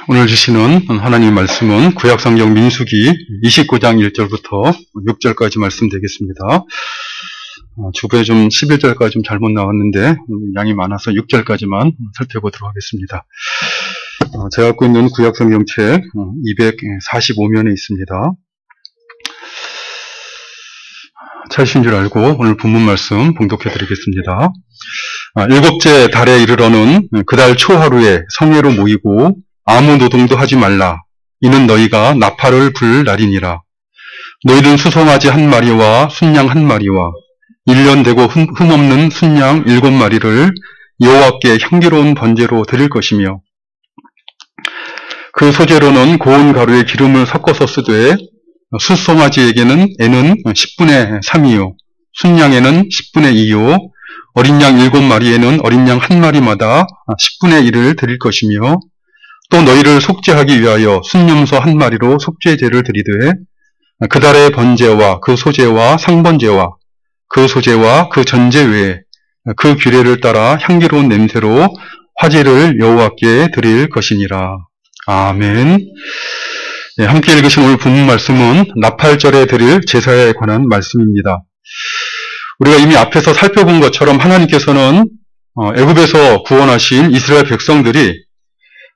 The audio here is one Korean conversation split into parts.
오늘 주시는 하나님 말씀은 구약성경 민수기 29장 1절부터 6절까지 말씀 되겠습니다. 주부에 좀 11절까지 좀 잘못 나왔는데 양이 많아서 6절까지만 살펴보도록 하겠습니다. 제가 갖고 있는 구약성경책 245면에 있습니다. 찾으신 줄 알고 오늘 본문 말씀 봉독해 드리겠습니다. 일곱째 달에 이르러는 그달 초하루에 성회로 모이고 아무 노동도 하지 말라. 이는 너희가 나팔을 불 날이니라. 너희는 수송아지 한 마리와 순양 한 마리와 1년 되고 흠없는 순양 7마리를 여호와께 향기로운 번제로 드릴 것이며 그 소재로는 고운 가루에 기름을 섞어서 쓰되 수송아지에게는 애는 10분의 3이요 순양에는 10분의 2요 어린 양 7마리에는 어린 양 한 마리마다 10분의 1을 드릴 것이며 또 너희를 속죄하기 위하여 순염소 한 마리로 속죄제를 드리되 그 달의 번제와 그 소제와 상번제와 그 소제와 그 전제 외에 그 규례를 따라 향기로운 냄새로 화제를 여호와께 드릴 것이니라. 아멘. 네, 함께 읽으신 오늘 본문 말씀은 나팔절에 드릴 제사에 관한 말씀입니다. 우리가 이미 앞에서 살펴본 것처럼 하나님께서는 애굽에서 구원하신 이스라엘 백성들이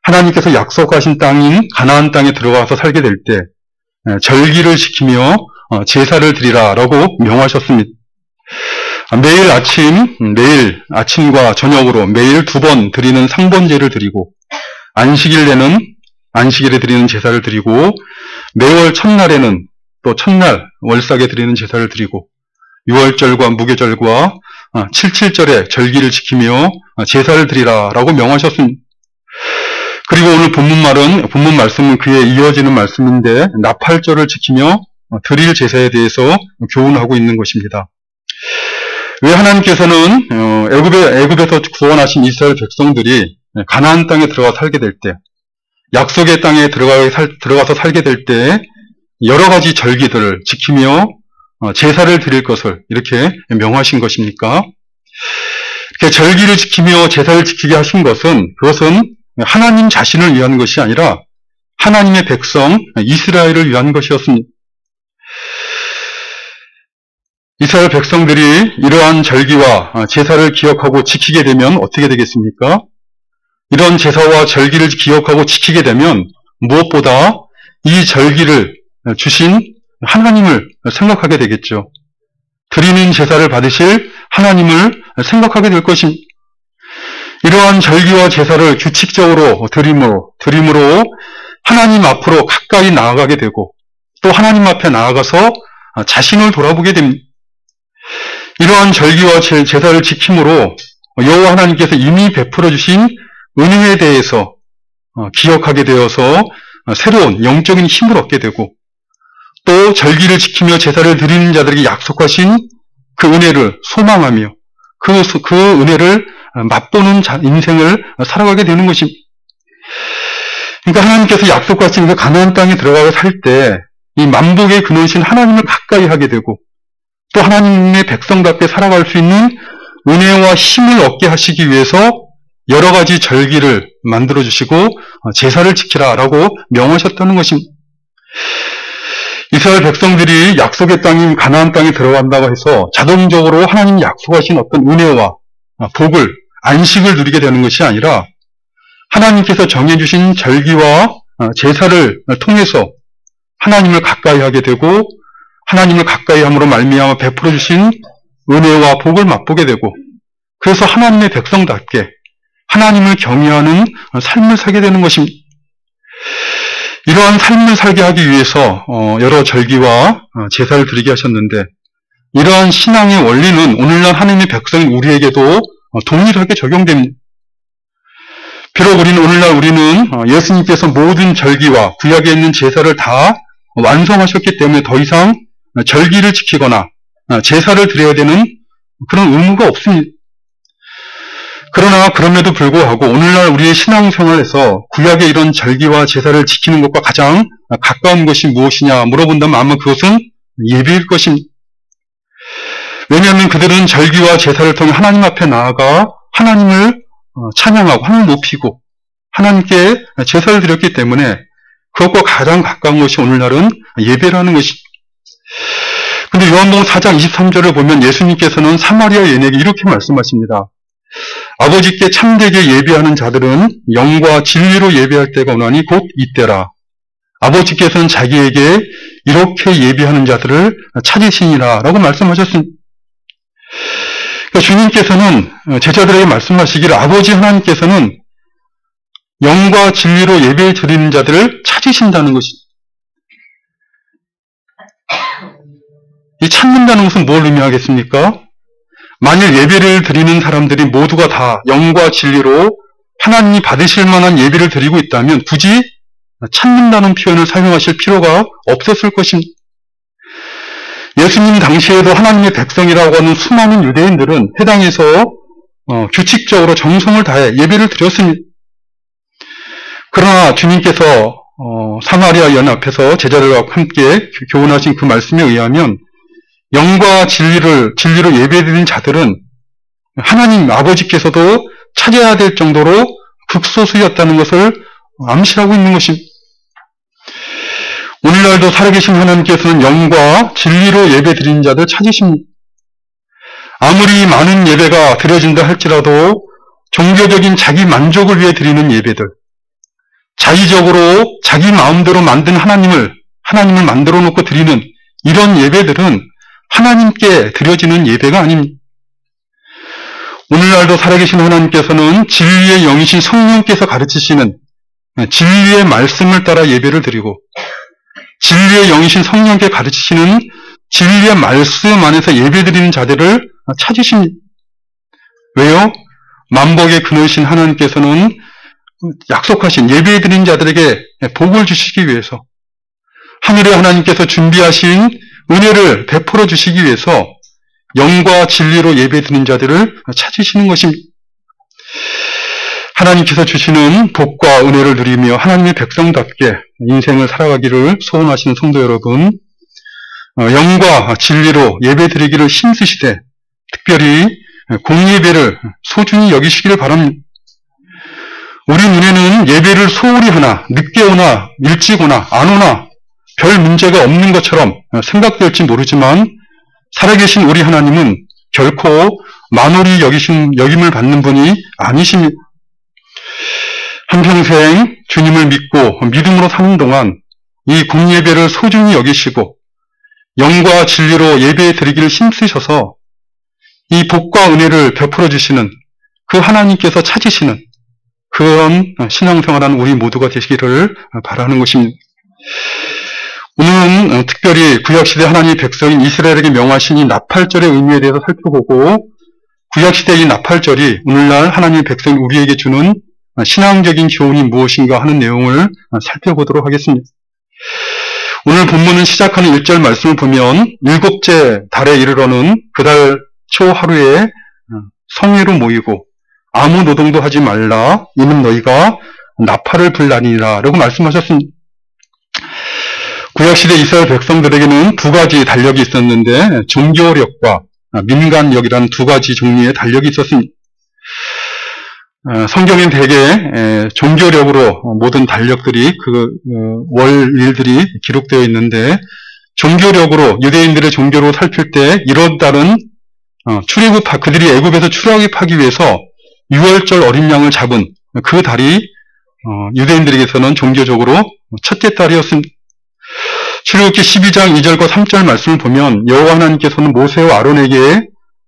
하나님께서 약속하신 땅인 가나안 땅에 들어가서 살게 될 때 절기를 지키며 제사를 드리라 라고 명하셨습니다. 매일 아침과 저녁으로 매일 2번 드리는 상번제를 드리고 안식일에 드리는 제사를 드리고 매월 첫날에는 또 첫날 월삭에 드리는 제사를 드리고 6월절과 무교절과 77절에 절기를 지키며 제사를 드리라 라고 명하셨습니다. 그리고 오늘 본문 말씀은 그에 이어지는 말씀인데 나팔절을 지키며 드릴 제사에 대해서 교훈하고 있는 것입니다. 왜 하나님께서는 애굽에서 구원하신 이스라엘 백성들이 가나안 땅에 들어가 살게 될 때, 약속의 땅에 들어가서 살게 될 때 여러 가지 절기들을 지키며 제사를 드릴 것을 이렇게 명하신 것입니까? 이렇게 절기를 지키며 제사를 지키게 하신 것은 그것은 하나님 자신을 위한 것이 아니라 하나님의 백성 이스라엘을 위한 것이었습니다. 이스라엘 백성들이 이러한 절기와 제사를 기억하고 지키게 되면 어떻게 되겠습니까? 이런 제사와 절기를 기억하고 지키게 되면 무엇보다 이 절기를 주신 하나님을 생각하게 되겠죠. 드리는 제사를 받으실 하나님을 생각하게 될 것입니다. 이러한 절기와 제사를 규칙적으로 드림으로 하나님 앞으로 가까이 나아가게 되고 또 하나님 앞에 나아가서 자신을 돌아보게 됩니다. 이러한 절기와 제사를 지킴으로 여호와 하나님께서 이미 베풀어 주신 은혜에 대해서 기억하게 되어서 새로운 영적인 힘을 얻게 되고 또 절기를 지키며 제사를 드리는 자들에게 약속하신 그 은혜를 소망하며 그 은혜를 맛보는 인생을 살아가게 되는 것입니다. 그러니까 하나님께서 약속하신 그 가나안 땅에 들어가서 살 때 이 만복의 근원이신 하나님을 가까이 하게 되고 또 하나님의 백성답게 살아갈 수 있는 은혜와 힘을 얻게 하시기 위해서 여러 가지 절기를 만들어 주시고 제사를 지키라라고 명하셨다는 것입니다. 이스라엘 백성들이 약속의 땅인 가나안 땅에 들어간다고 해서 자동적으로 하나님이 약속하신 어떤 은혜와 복을, 안식을 누리게 되는 것이 아니라 하나님께서 정해주신 절기와 제사를 통해서 하나님을 가까이 하게 되고 하나님을 가까이 함으로 말미암아 베풀어 주신 은혜와 복을 맛보게 되고 그래서 하나님의 백성답게 하나님을 경외하는 삶을 살게 되는 것입니다. 이러한 삶을 살게 하기 위해서 여러 절기와 제사를 드리게 하셨는데 이러한 신앙의 원리는 오늘날 하나님의 백성인 우리에게도 동일하게 적용됩니다. 비록 오늘날 우리는 예수님께서 모든 절기와 구약에 있는 제사를 다 완성하셨기 때문에 더 이상 절기를 지키거나 제사를 드려야 되는 그런 의무가 없습니다. 그러나 그럼에도 불구하고 오늘날 우리의 신앙생활에서 구약의 이런 절기와 제사를 지키는 것과 가장 가까운 것이 무엇이냐 물어본다면 아마 그것은 예배일 것입니다. 왜냐하면 그들은 절기와 제사를 통해 하나님 앞에 나아가 하나님을 찬양하고 하나님을 높이고 하나님께 제사를 드렸기 때문에 그것과 가장 가까운 것이 오늘날은 예배라는 것이. 근데 요한복음 4장 23절을 보면 예수님께서는 사마리아 여인에게 이렇게 말씀하십니다. 아버지께 참되게 예배하는 자들은 영과 진리로 예배할 때가 오나니 곧 이때라. 아버지께서는 자기에게 이렇게 예배하는 자들을 찾으시니라 라고 말씀하셨습니다. 그러니까 주님께서는 제자들에게 말씀하시기를 아버지 하나님께서는 영과 진리로 예배 드리는 자들을 찾으신다는 것입니다. 이 찾는다는 것은 뭘 의미하겠습니까? 만일 예배를 드리는 사람들이 모두가 다 영과 진리로 하나님이 받으실 만한 예배를 드리고 있다면 굳이 찾는다는 표현을 사용하실 필요가 없었을 것입니다. 예수님 당시에도 하나님의 백성이라고 하는 수많은 유대인들은 해당에서 규칙적으로 정성을 다해 예배를 드렸습니다. 그러나 주님께서 사마리아 연 앞에서 제자들과 함께 교훈하신 그 말씀에 의하면 영과 진리로 예배드리는 자들은 하나님 아버지께서도 찾아야 될 정도로 극소수였다는 것을 암시하고 있는 것입니다. 오늘날도 살아계신 하나님께서는 영과 진리로 예배드리는 자들 찾으십니다. 아무리 많은 예배가 드려진다 할지라도 종교적인 자기 만족을 위해 드리는 예배들, 자의적으로 자기 마음대로 만든 하나님을 만들어 놓고 드리는 이런 예배들은 하나님께 드려지는 예배가 아닙니다. 오늘날도 살아계신 하나님께서는 진리의 영이신 성령께서 가르치시는 진리의 말씀을 따라 예배를 드리고 진리의 영이신 성령께 가르치시는 진리의 말씀 안에서 예배드리는 자들을 찾으십니다. 왜요? 만복의 근원이신 하나님께서는 약속하신 예배드리는 자들에게 복을 주시기 위해서 하늘의 하나님께서 준비하신 은혜를 베풀어 주시기 위해서 영과 진리로 예배드리는 자들을 찾으시는 것입니다. 하나님께서 주시는 복과 은혜를 누리며 하나님의 백성답게 인생을 살아가기를 소원하시는 성도 여러분, 영과 진리로 예배드리기를 힘쓰시되 특별히 공예배를 소중히 여기시기를 바랍니다. 우리 눈에는 예배를 소홀히 하나, 늦게 오나, 일찍 오나, 안 오나 별 문제가 없는 것처럼 생각될지 모르지만 살아계신 우리 하나님은 결코 만홀히 여김을 받는 분이 아니십니다. 한평생 주님을 믿고 믿음으로 사는 동안 이 공예배를 소중히 여기시고 영과 진리로 예배 드리기를 힘쓰셔서 이 복과 은혜를 베풀어 주시는 그 하나님께서 찾으시는 그런 신앙생활하는 우리 모두가 되시기를 바라는 것입니다. 오늘은 특별히 구약시대 하나님의 백성인 이스라엘에게 명하신 이 나팔절의 의미에 대해서 살펴보고 구약시대의 이 나팔절이 오늘날 하나님의 백성인 우리에게 주는 신앙적인 교훈이 무엇인가 하는 내용을 살펴보도록 하겠습니다. 오늘 본문은 시작하는 1절 말씀을 보면 7째 달에 이르러는 그 달 초 하루에 성회로 모이고 아무 노동도 하지 말라 이는 너희가 나팔을 불라니라 라고 말씀하셨습니다. 구약시대 이스라엘 백성들에게는 두 가지 달력이 있었는데 종교력과 민간력이라는 두 가지 종류의 달력이 있었습니다. 성경엔 대개 종교력으로 모든 달력들이 월일들이 기록되어 있는데 종교력으로 유대인들의 종교로 살필 때 이런 달은 그들이 애굽에서 출애굽하기 위해서 6월절 어린 양을 잡은 그 달이 유대인들에게서는 종교적으로 첫째 달이었습니다. 출애굽기 12장 2절과 3절 말씀을 보면 여호와 하나님께서는 모세와 아론에게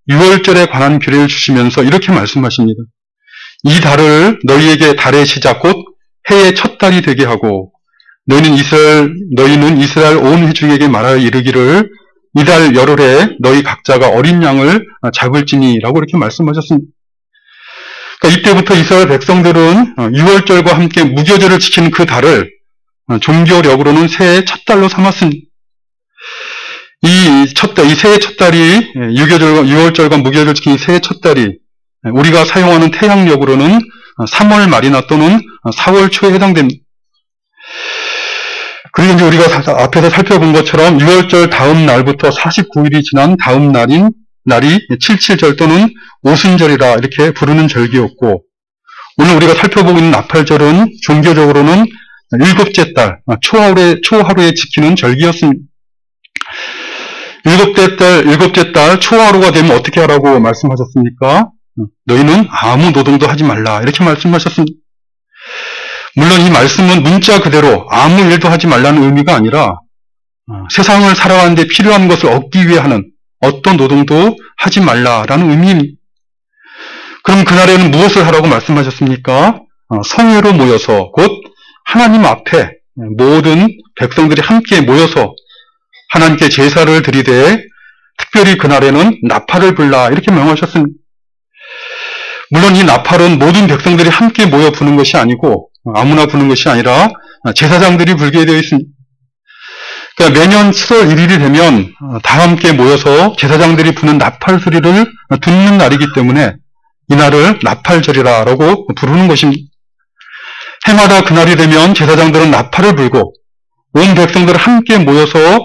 6월절에 관한 규례를 주시면서 이렇게 말씀하십니다. 이 달을 너희에게 달의 시작 곧 해의 첫 달이 되게 하고 너희는 이스라엘 온 회중에게 말하여 이르기를 이 달 열흘에 너희 각자가 어린 양을 잡을지니라고 이렇게 말씀하셨습니다. 그러니까 이때부터 이스라엘 백성들은 6월절과 함께 무교절을 지키는 그 달을 종교력으로는 새해의 첫 달로 삼았습니다. 이 새해의 첫 달이 6월절과 무교절을 지키는 새해의 첫 달이 우리가 사용하는 태양력으로는 3월 말이나 또는 4월 초에 해당됩니다. 그리고 이제 우리가 앞에서 살펴본 것처럼 6월절 다음 날부터 49일이 지난 다음 날이 칠칠절 또는 오순절이라 이렇게 부르는 절기였고 오늘 우리가 살펴보고 있는 나팔절은 종교적으로는 일곱째 달, 초하루에 지키는 절기였습니다. 일곱째 달 초하루가 되면 어떻게 하라고 말씀하셨습니까? 너희는 아무 노동도 하지 말라. 이렇게 말씀하셨습니다. 물론 이 말씀은 문자 그대로 아무 일도 하지 말라는 의미가 아니라 세상을 살아가는 데 필요한 것을 얻기 위해 하는 어떤 노동도 하지 말라라는 의미입니다. 그럼 그날에는 무엇을 하라고 말씀하셨습니까? 성회로 모여서 곧 하나님 앞에 모든 백성들이 함께 모여서 하나님께 제사를 드리되 특별히 그날에는 나팔을 불라 이렇게 명하셨습니다. 물론 이 나팔은 모든 백성들이 함께 모여 부는 것이 아니고 아무나 부는 것이 아니라 제사장들이 불게 되어 있습니다. 그러니까 매년 7월 1일이 되면 다 함께 모여서 제사장들이 부는 나팔 소리를 듣는 날이기 때문에 이날을 나팔절이라고 부르는 것입니다. 해마다 그날이 되면 제사장들은 나팔을 불고 온 백성들은 함께 모여서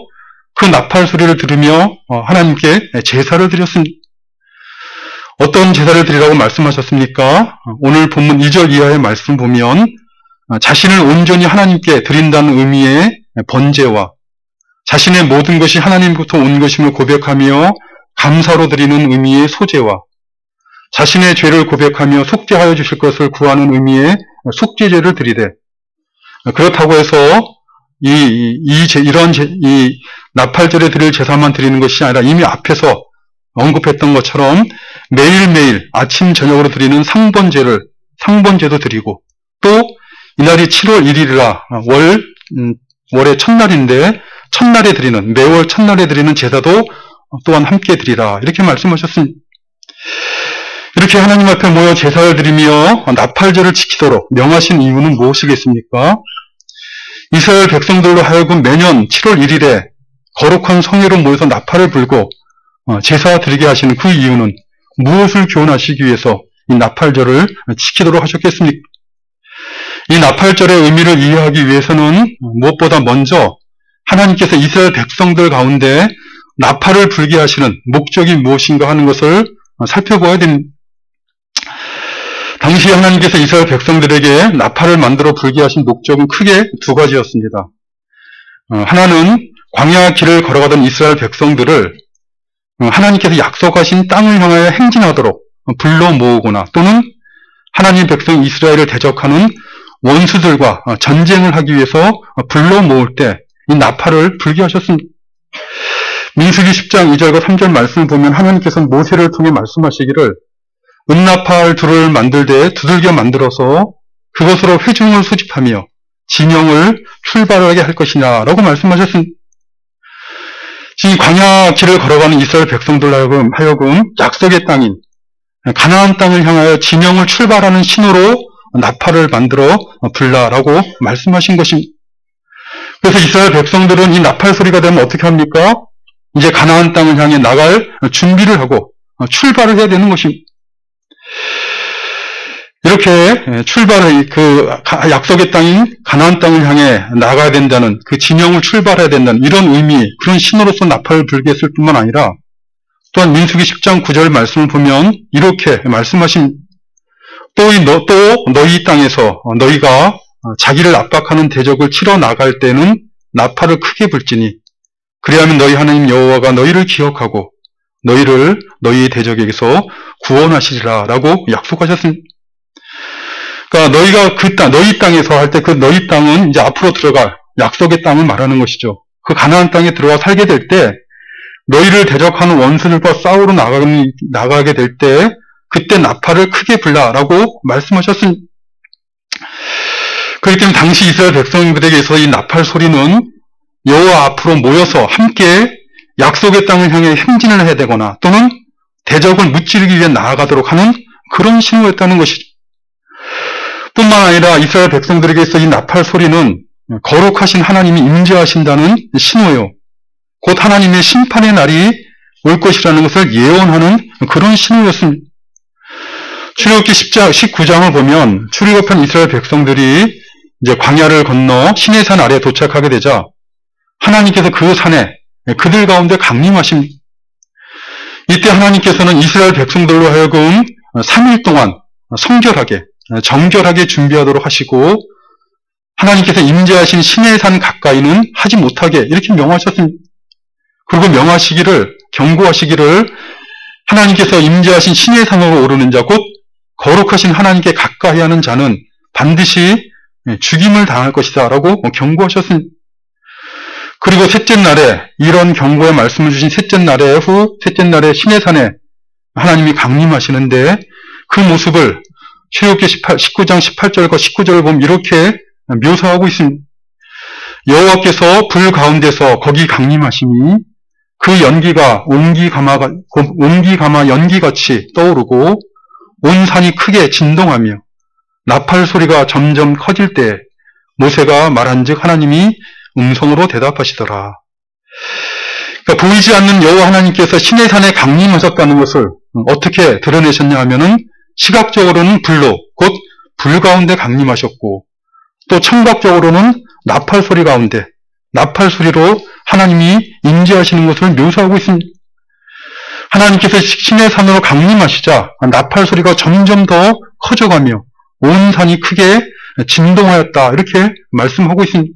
그 나팔 소리를 들으며 하나님께 제사를 드렸습니다. 어떤 제사를 드리라고 말씀하셨습니까? 오늘 본문 2절 이하의 말씀 보면 자신을 온전히 하나님께 드린다는 의미의 번제와 자신의 모든 것이 하나님부터 온 것임을 고백하며 감사로 드리는 의미의 소제와 자신의 죄를 고백하며 속죄하여 주실 것을 구하는 의미의 속죄제를 드리되 그렇다고 해서 이 나팔절에 드릴 제사만 드리는 것이 아니라 이미 앞에서 언급했던 것처럼 매일매일 아침 저녁으로 드리는 상번제도 드리고 또 이날이 7월 1일이라 월의 첫날인데 첫날에 드리는 매월 첫날에 드리는 제사도 또한 함께 드리라 이렇게 말씀하셨습니다. 이렇게 하나님 앞에 모여 제사를 드리며 나팔절을 지키도록 명하신 이유는 무엇이겠습니까? 이스라엘 백성들로 하여금 매년 7월 1일에 거룩한 성회로 모여서 나팔을 불고 제사 드리게 하시는 그 이유는 무엇을 교훈하시기 위해서 이 나팔절을 지키도록 하셨겠습니까? 이 나팔절의 의미를 이해하기 위해서는 무엇보다 먼저 하나님께서 이스라엘 백성들 가운데 나팔을 불게 하시는 목적이 무엇인가 하는 것을 살펴봐야 됩니다. 당시 하나님께서 이스라엘 백성들에게 나팔을 만들어 불게 하신 목적은 크게 두 가지였습니다. 하나는 광야 길을 걸어가던 이스라엘 백성들을 하나님께서 약속하신 땅을 향하여 행진하도록 불러 모으거나 또는 하나님 백성 이스라엘을 대적하는 원수들과 전쟁을 하기 위해서 불러 모을 때 이 나팔을 불게 하셨습니다. 민수기 10장 2절과 3절 말씀을 보면 하나님께서는 모세를 통해 말씀하시기를 은나팔 둘을 만들되 두들겨 만들어서 그것으로 회중을 소집하며 진영을 출발하게 할 것이냐 라고 말씀하셨습니다. 지금 광야 길을 걸어가는 이스라엘 백성들로 하여금 약속의 땅인 가나안 땅을 향하여 진영을 출발하는 신호로 나팔을 만들어 불라라고 말씀하신 것입니다. 그래서 이스라엘 백성들은 이 나팔 소리가 되면 어떻게 합니까? 이제 가나안 땅을 향해 나갈 준비를 하고 출발을 해야 되는 것입니다. 이렇게 출발을 약속의 땅인 가나안 땅을 향해 나가야 된다는 그 진영을 출발해야 된다는 이런 의미, 그런 신호로서 나팔을 불게 했을 뿐만 아니라 또한 민수기 10장 9절 말씀을 보면 이렇게 말씀하신 또 너희 땅에서 너희가 자기를 압박하는 대적을 치러 나갈 때는 나팔을 크게 불지니 그리하면 너희 하나님 여호와가 너희를 기억하고 너희를 너희 대적에게서 구원하시리라 라고 약속하셨습니다. 그러니까 너희가 너희 땅에서 할 때 그 너희 땅은 이제 앞으로 들어갈 약속의 땅을 말하는 것이죠. 그 가나안 땅에 들어가 살게 될 때 너희를 대적하는 원수들과 싸우러 나가게 될 때 그때 나팔을 크게 불라라고 말씀하셨습니다. 그렇기 때문에 당시 이스라엘 백성들에게서 이 나팔 소리는 여호와 앞으로 모여서 함께 약속의 땅을 향해 행진을 해야 되거나 또는 대적을 무찌르기 위해 나아가도록 하는 그런 신호였다는 것이죠. 뿐만 아니라 이스라엘 백성들에게서 이 나팔 소리는 거룩하신 하나님이 임재하신다는 신호요. 곧 하나님의 심판의 날이 올 것이라는 것을 예언하는 그런 신호였습니다. 출애굽기 19장을 보면 출애굽한 이스라엘 백성들이 이제 광야를 건너 시내산 아래에 도착하게 되자 하나님께서 그 산에 그들 가운데 강림하십니다. 이때 하나님께서는 이스라엘 백성들로 하여금 3일 동안 성결하게 정결하게 준비하도록 하시고 하나님께서 임재하신 신의 산 가까이는 하지 못하게 이렇게 명하셨습니다. 그리고 명하시기를 경고하시기를 하나님께서 임재하신 신의 산으로 오르는 자 곧 거룩하신 하나님께 가까이 하는 자는 반드시 죽임을 당할 것이다 라고 경고하셨습니다. 그리고 셋째 날에 이런 경고의 말씀을 주신 셋째 날에 신의 산에 하나님이 강림하시는데 그 모습을 출애굽기 19장 18절과 19절을 보면 이렇게 묘사하고 있습니다. 여호와께서 불 가운데서 거기 강림하시니 그 연기가 옹기가마 연기같이 떠오르고 온 산이 크게 진동하며 나팔 소리가 점점 커질 때 모세가 말한즉 하나님이 음성으로 대답하시더라. 그러니까 보이지 않는 여호와 하나님께서 신의 산에 강림하셨다는 것을 어떻게 드러내셨냐 하면은 시각적으로는 불로 곧 불 가운데 강림하셨고 또 청각적으로는 나팔 소리 가운데 나팔 소리로 하나님이 임재하시는 것을 묘사하고 있습니다. 하나님께서 신의 산으로 강림하시자 나팔 소리가 점점 더 커져가며 온 산이 크게 진동하였다 이렇게 말씀하고 있습니다.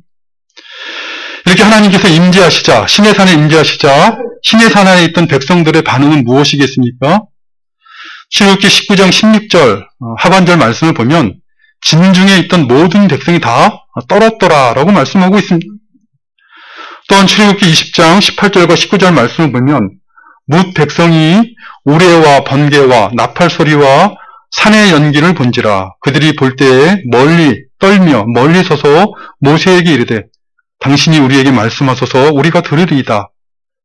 이렇게 하나님께서 임재하시자 신의 산에 임재하시자 신의 산 안에 있던 백성들의 반응은 무엇이겠습니까? 출애굽기 19장 16절 하반절 말씀을 보면 진중에 있던 모든 백성이 다 떨었더라 라고 말씀하고 있습니다. 또한 출애굽기 20장 18절과 19절 말씀을 보면 뭇 백성이 우레와 번개와 나팔 소리와 산의 연기를 본지라 그들이 볼 때에 멀리 떨며 멀리 서서 모세에게 이르되 당신이 우리에게 말씀하소서 우리가 들으리이다.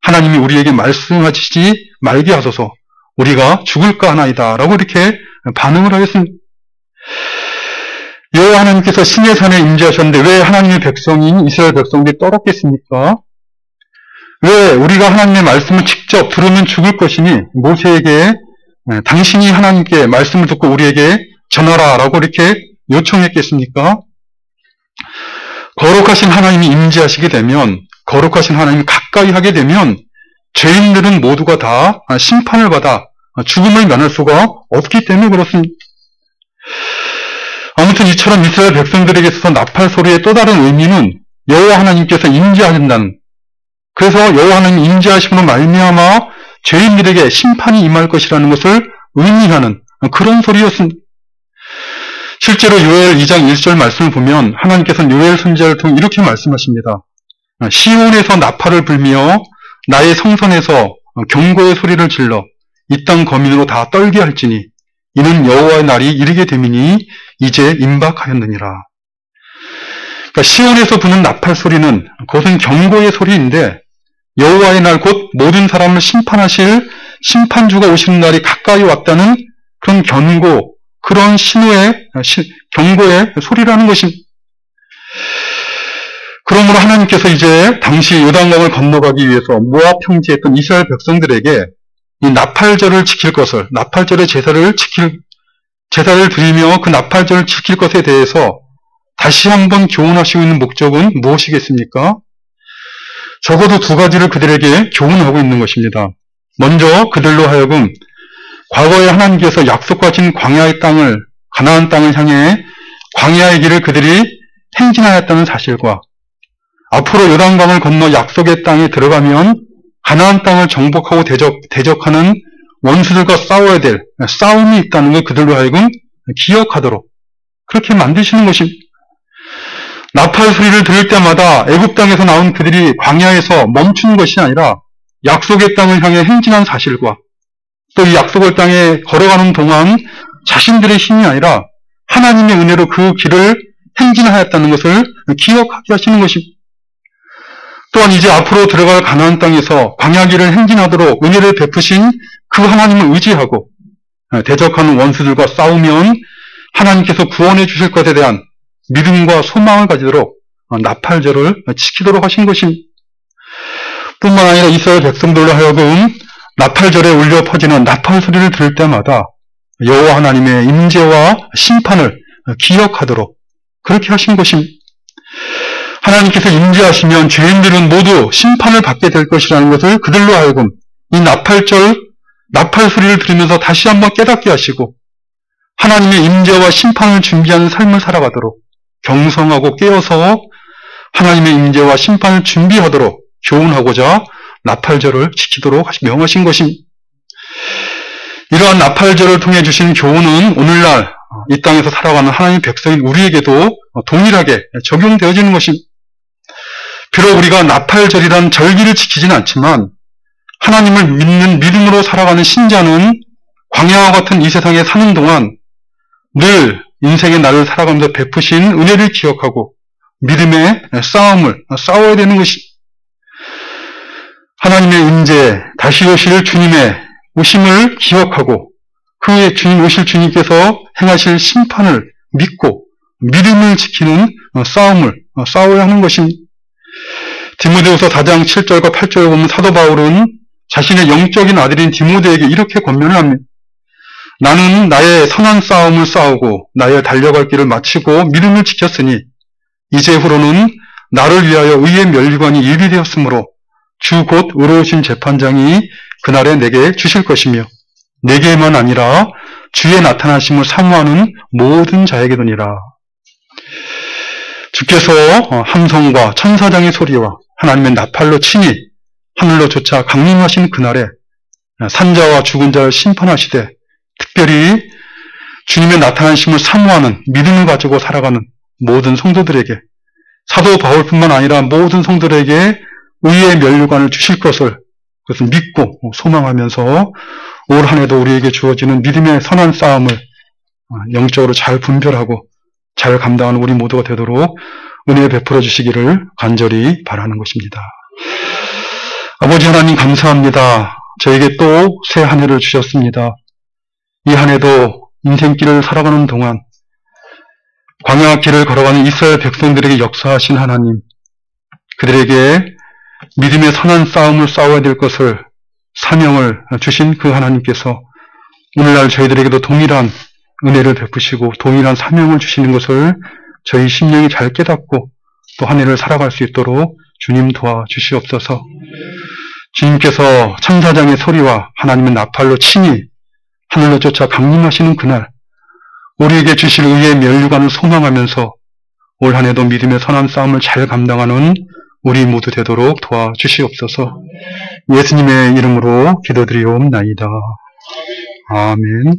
하나님이 우리에게 말씀하시지 말게 하소서 우리가 죽을까 하나이다 라고 이렇게 반응을 하였습니다. 여호와 하나님께서 신의 산에 임재하셨는데 왜 하나님의 백성인 이스라엘 백성들이 떨었겠습니까? 왜 우리가 하나님의 말씀을 직접 들으면 죽을 것이니 모세에게 당신이 하나님께 말씀을 듣고 우리에게 전하라 라고 이렇게 요청했겠습니까? 거룩하신 하나님이 임재하시게 되면 거룩하신 하나님이 가까이 하게 되면 죄인들은 모두가 다 심판을 받아 죽음을 면할 수가 없기 때문에 그렇습니다. 아무튼 이처럼 이스라엘 백성들에게 있어서 나팔 소리의 또 다른 의미는 여호와 하나님께서 임재하신다는 그래서 여호와 하나님이 임재하심으로 말미암아 죄인들에게 심판이 임할 것이라는 것을 의미하는 그런 소리였습니다. 실제로 요엘 2장 1절 말씀을 보면 하나님께서는 요엘 선지자를 통해 이렇게 말씀하십니다. 시온에서 나팔을 불며 나의 성전에서 경고의 소리를 질러 이 땅 거민으로 다 떨게 할지니 이는 여호와의 날이 이르게 됨이니 이제 임박하였느니라. 그러니까 시온에서 부는 나팔 소리는 그것은 경고의 소리인데 여호와의 날 곧 모든 사람을 심판하실 심판주가 오시는 날이 가까이 왔다는 그런 경고, 그런 신호의 경고의 소리라는 것입니다. 그러므로 하나님께서 이제 당시 요단강을 건너가기 위해서 모압 평지에 있던 이스라엘 백성들에게 이 나팔절을 지킬 것을, 나팔절의 제사를 드리며 그 나팔절을 지킬 것에 대해서 다시 한번 교훈하시고 있는 목적은 무엇이겠습니까? 적어도 두 가지를 그들에게 교훈하고 있는 것입니다. 먼저 그들로 하여금 과거에 하나님께서 약속하신 광야의 땅을, 가나안 땅을 향해 광야의 길을 그들이 행진하였다는 사실과 앞으로 요단강을 건너 약속의 땅에 들어가면 가나안 땅을 정복하고 대적하는 원수들과 싸워야 될 싸움이 있다는 걸 그들로 하여금 기억하도록 그렇게 만드시는 것입니다. 나팔 소리를 들을 때마다 애굽 땅에서 나온 그들이 광야에서 멈추는 것이 아니라 약속의 땅을 향해 행진한 사실과 또 이 약속의 땅에 걸어가는 동안 자신들의 힘이 아니라 하나님의 은혜로 그 길을 행진하였다는 것을 기억하게 하시는 것입니다. 또한 이제 앞으로 들어갈 가나안 땅에서 광야길을 행진하도록 은혜를 베푸신 그 하나님을 의지하고 대적하는 원수들과 싸우면 하나님께서 구원해 주실 것에 대한 믿음과 소망을 가지도록 나팔절을 지키도록 하신 것입니다. 뿐만 아니라 이스라엘 백성들로 하여금 나팔절에 울려 퍼지는 나팔 소리를 들을 때마다 여호와 하나님의 임재와 심판을 기억하도록 그렇게 하신 것입니다. 하나님께서 임재하시면 죄인들은 모두 심판을 받게 될 것이라는 것을 그들로 하여금 이 나팔 소리를 들으면서 다시 한번 깨닫게 하시고 하나님의 임재와 심판을 준비하는 삶을 살아가도록 경성하고 깨어서 하나님의 임재와 심판을 준비하도록 교훈하고자 나팔절을 지키도록 명하신 것입니다. 이러한 나팔절을 통해 주신 교훈은 오늘날 이 땅에서 살아가는 하나님의 백성인 우리에게도 동일하게 적용되어지는 것입니다. 비록 우리가 나팔절이란 절기를 지키지는 않지만 하나님을 믿는 믿음으로 살아가는 신자는 광야와 같은 이 세상에 사는 동안 늘 인생의 날을 살아가면서 베푸신 은혜를 기억하고 믿음의 싸움을 싸워야 되는 것입니다. 하나님의 임재, 다시 오실 주님의 오심을 기억하고 그 주님 오실 주님께서 행하실 심판을 믿고 믿음을 지키는 싸움을 싸워야 하는 것입니다. 디모데후서 4장 7절과 8절에 보면 사도 바울은 자신의 영적인 아들인 디모데에게 이렇게 권면을 합니다. 나는 나의 선한 싸움을 싸우고 나의 달려갈 길을 마치고 믿음을 지켰으니 이제후로는 나를 위하여 의의 면류관이 예비되었으므로 주 곧 의로우신 재판장이 그날에 내게 주실 것이며 내게만 아니라 주의 나타나심을 사모하는 모든 자에게도니라. 주께서 함성과 천사장의 소리와 하나님의 나팔로 친히 하늘로 쫓아 강림하신 그날에 산자와 죽은 자를 심판하시되 특별히 주님의 나타나심을 사모하는 믿음을 가지고 살아가는 모든 성도들에게 사도 바울뿐만 아니라 모든 성도들에게 의의 면류관을 주실 것을 그것을 믿고 소망하면서 올 한 해도 우리에게 주어지는 믿음의 선한 싸움을 영적으로 잘 분별하고 잘 감당하는 우리 모두가 되도록 은혜 베풀어 주시기를 간절히 바라는 것입니다. 아버지 하나님 감사합니다. 저에게 또 새 한 해를 주셨습니다. 이 한 해도 인생길을 살아가는 동안 광야 길을 걸어가는 이스라엘 백성들에게 역사하신 하나님, 그들에게 믿음의 선한 싸움을 싸워야 될 것을 사명을 주신 그 하나님께서 오늘날 저희들에게도 동일한 은혜를 베푸시고 동일한 사명을 주시는 것을 저희 심령이 잘 깨닫고 또 한 해를 살아갈 수 있도록 주님 도와주시옵소서. 주님께서 천사장의 소리와 하나님의 나팔로 친히 하늘로 쫓아 강림하시는 그날 우리에게 주실 의의 면류관을 소망하면서 올 한 해도 믿음의 선한 싸움을 잘 감당하는 우리 모두 되도록 도와주시옵소서. 예수님의 이름으로 기도드리옵나이다. 아멘.